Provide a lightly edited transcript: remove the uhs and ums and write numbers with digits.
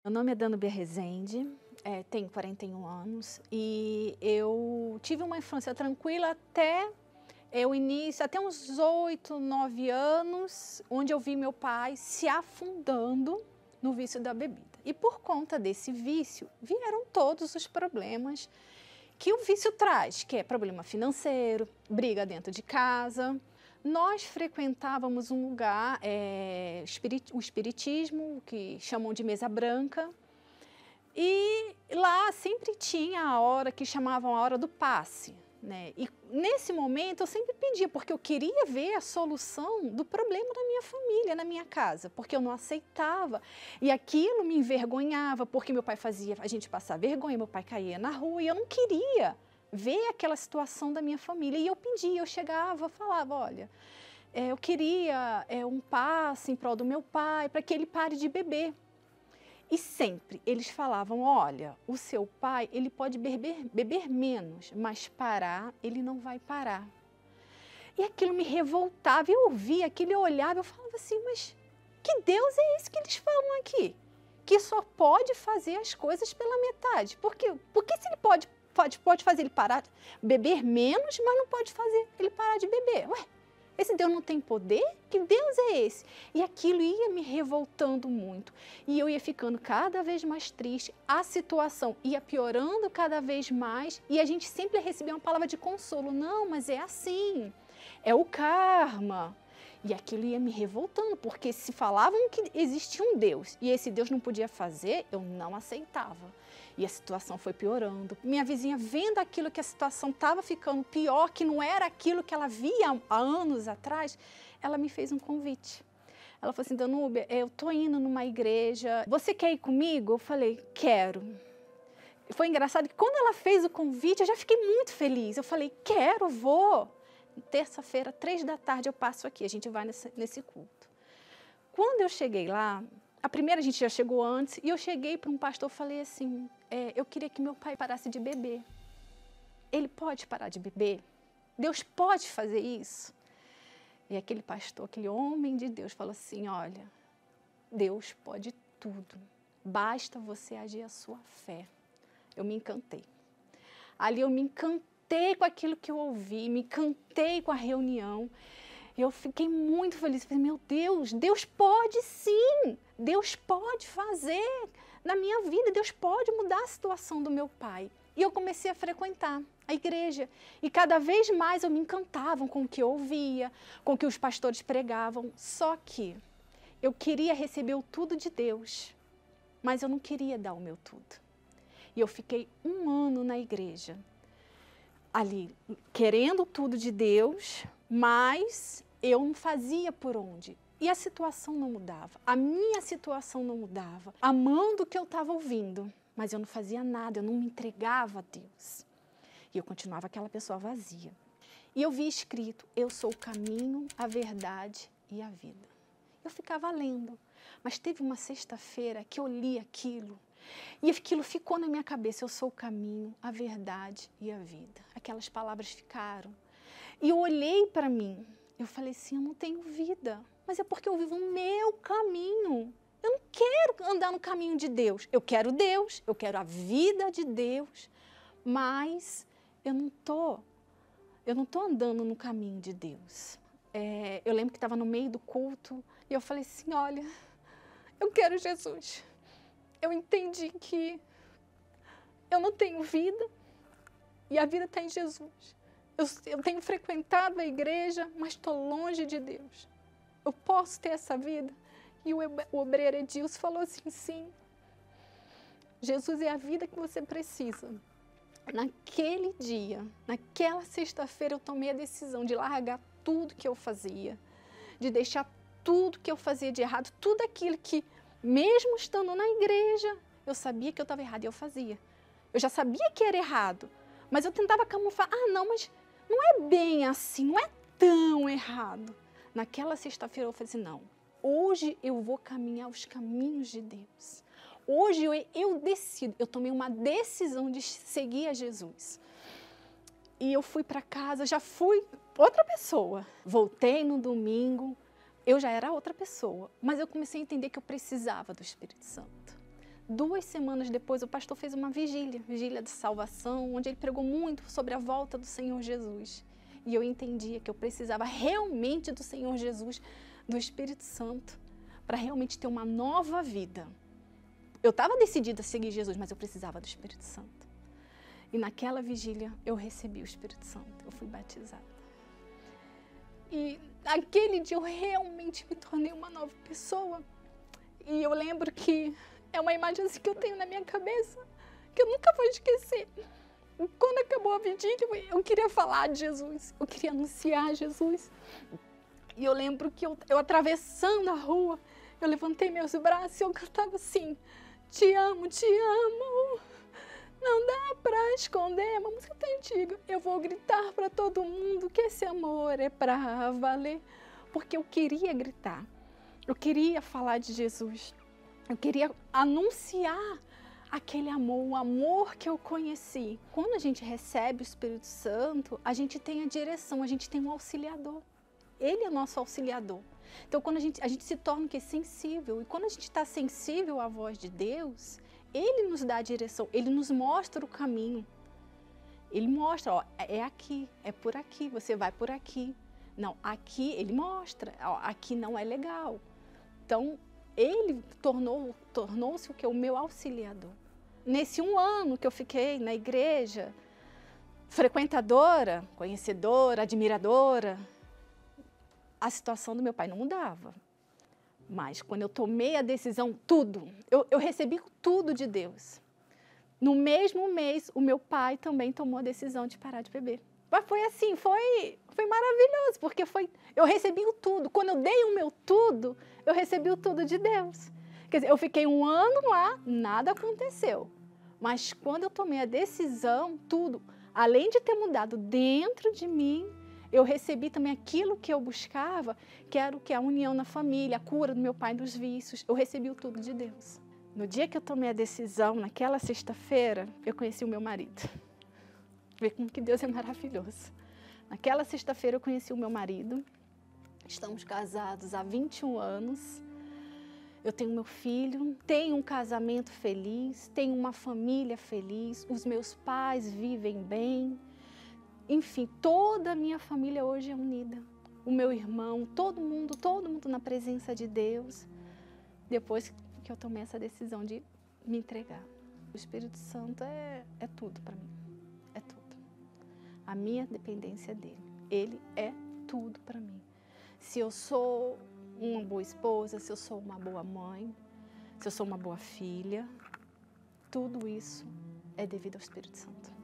Meu nome é Danúbia Rezende, tenho 41 anos e eu tive uma infância tranquila até uns 8, 9 anos, onde eu vi meu pai se afundando no vício da bebida. E por conta desse vício, vieram todos os problemas que o vício traz, que é problema financeiro, briga dentro de casa. Nós frequentávamos um lugar, o espiritismo, que chamam de mesa branca, e lá sempre tinha a hora que chamavam a hora do passe, né? E nesse momento eu sempre pedia, porque eu queria ver a solução do problema da minha família, na minha casa, porque eu não aceitava. E aquilo me envergonhava, porque meu pai fazia a gente passar vergonha, meu pai caía na rua e eu não queria ver aquela situação da minha família. E eu pedia, eu chegava, falava, olha, eu queria um passe em prol do meu pai, para que ele pare de beber. E sempre eles falavam, olha, o seu pai, ele pode beber menos, mas parar, ele não vai parar. E aquilo me revoltava, eu ouvia aquilo, eu olhava, eu falava assim, mas que Deus é esse que eles falam aqui? Que só pode fazer as coisas pela metade. Porque se ele pode fazer ele parar de beber menos, mas não pode fazer ele parar de beber? Ué, esse Deus não tem poder? Que Deus é esse? E aquilo ia me revoltando muito. E eu ia ficando cada vez mais triste, a situação ia piorando cada vez mais, e a gente sempre recebia uma palavra de consolo. Não, mas é assim, é o karma. E aquilo ia me revoltando, porque se falavam que existia um Deus e esse Deus não podia fazer, eu não aceitava. E a situação foi piorando. Minha vizinha, vendo aquilo que a situação estava ficando pior, que não era aquilo que ela via há anos atrás, ela me fez um convite. Ela falou assim, Danúbia, eu estou indo numa igreja, você quer ir comigo? Eu falei, quero. Foi engraçado que quando ela fez o convite, eu já fiquei muito feliz. Eu falei, quero, vou. Terça-feira, 3 da tarde, eu passo aqui, a gente vai nesse culto. Quando eu cheguei lá, a primeira a gente já chegou antes, e eu cheguei para um pastor e falei assim, eu queria que meu pai parasse de beber. Ele pode parar de beber? Deus pode fazer isso? E aquele pastor, aquele homem de Deus, falou assim, olha, Deus pode tudo, basta você agir a sua fé. Eu me encantei. Ali eu me encantei com aquilo que eu ouvi, me encantei com a reunião. Eu fiquei muito feliz. Falei, meu Deus, Deus pode sim, Deus pode fazer na minha vida, Deus pode mudar a situação do meu pai. E eu comecei a frequentar a igreja. E cada vez mais eu me encantava com o que eu ouvia, com o que os pastores pregavam. Só que eu queria receber o tudo de Deus, mas eu não queria dar o meu tudo. E eu fiquei 1 ano na igreja, ali, querendo tudo de Deus, mas eu não fazia por onde. E a situação não mudava, a minha situação não mudava, amando o que eu estava ouvindo, mas eu não fazia nada, eu não me entregava a Deus. E eu continuava aquela pessoa vazia. E eu vi escrito, eu sou o caminho, a verdade e a vida. Eu ficava lendo, mas teve uma sexta-feira que eu li aquilo, e aquilo ficou na minha cabeça, eu sou o caminho, a verdade e a vida. Aquelas palavras ficaram. E eu olhei para mim, eu falei assim, eu não tenho vida, mas é porque eu vivo o meu caminho. Eu não quero andar no caminho de Deus, eu quero a vida de Deus, mas eu não tô andando no caminho de Deus. Eu lembro que estava no meio do culto, e eu falei assim, olha, eu quero Jesus. Eu entendi que eu não tenho vida e a vida está em Jesus. Eu tenho frequentado a igreja, mas estou longe de Deus. Eu posso ter essa vida? E o obreiro Edilson falou assim, sim, Jesus é a vida que você precisa. Naquele dia, naquela sexta-feira, eu tomei a decisão de largar tudo que eu fazia, de deixar tudo que eu fazia de errado, tudo aquilo que, mesmo estando na igreja, eu sabia que eu estava errada e eu fazia. Eu já sabia que era errado, mas eu tentava camuflar. Ah, não, mas não é bem assim, não é tão errado. Naquela sexta-feira eu falei assim, não, hoje eu vou caminhar os caminhos de Deus. Hoje eu decido, eu tomei uma decisão de seguir a Jesus. E eu fui para casa, já fui outra pessoa. Voltei no domingo, eu já era outra pessoa, mas eu comecei a entender que eu precisava do Espírito Santo. 2 semanas depois, o pastor fez uma vigília de salvação, onde ele pregou muito sobre a volta do Senhor Jesus. E eu entendia que eu precisava realmente do Senhor Jesus, do Espírito Santo, para realmente ter uma nova vida. Eu estava decidida a seguir Jesus, mas eu precisava do Espírito Santo. E naquela vigília eu recebi o Espírito Santo, eu fui batizada. E aquele dia eu realmente me tornei uma nova pessoa. E eu lembro que é uma imagem assim que eu tenho na minha cabeça, que eu nunca vou esquecer. Quando acabou a vigília, eu queria falar de Jesus, eu queria anunciar Jesus. E eu lembro que eu atravessando a rua, eu levantei meus braços e eu cantava assim: te amo, não dá pra esconder. É uma música tão antiga. Eu vou gritar pra todo mundo que esse amor é pra valer. Porque eu queria gritar, eu queria falar de Jesus, eu queria anunciar aquele amor, o amor que eu conheci. Quando a gente recebe o Espírito Santo, a gente tem a direção, a gente tem um auxiliador. Ele é nosso auxiliador. Então, quando a gente se torna sensível, e quando a gente está sensível à voz de Deus, Ele nos dá a direção, Ele nos mostra o caminho. Ele mostra, ó, é aqui, é por aqui, você vai por aqui. Não, aqui Ele mostra, ó, aqui não é legal. Então, Ele tornou-se o meu auxiliador. Nesse 1 ano que eu fiquei na igreja, frequentadora, conhecedora, admiradora, a situação do meu pai não mudava. Mas quando eu tomei a decisão, eu recebi tudo de Deus. No mesmo mês, o meu pai também tomou a decisão de parar de beber. Mas foi assim, foi maravilhoso, porque eu recebi o tudo. Quando eu dei o meu tudo, eu recebi o tudo de Deus. Quer dizer, eu fiquei 1 ano lá, nada aconteceu. Mas quando eu tomei a decisão, tudo, além de ter mudado dentro de mim, eu recebi também aquilo que eu buscava, que era o que? A união na família, a cura do meu pai dos vícios. Eu recebi o tudo de Deus. No dia que eu tomei a decisão, naquela sexta-feira, eu conheci o meu marido. Vê como que Deus é maravilhoso. Naquela sexta-feira eu conheci o meu marido. Estamos casados há 21 anos. Eu tenho meu filho, tenho um casamento feliz, tenho uma família feliz, os meus pais vivem bem. Enfim, toda a minha família hoje é unida. O meu irmão, todo mundo na presença de Deus. Depois que eu tomei essa decisão de me entregar. O Espírito Santo é tudo para mim. É tudo. A minha dependência dele. Ele é tudo para mim. Se eu sou uma boa esposa, se eu sou uma boa mãe, se eu sou uma boa filha, tudo isso é devido ao Espírito Santo.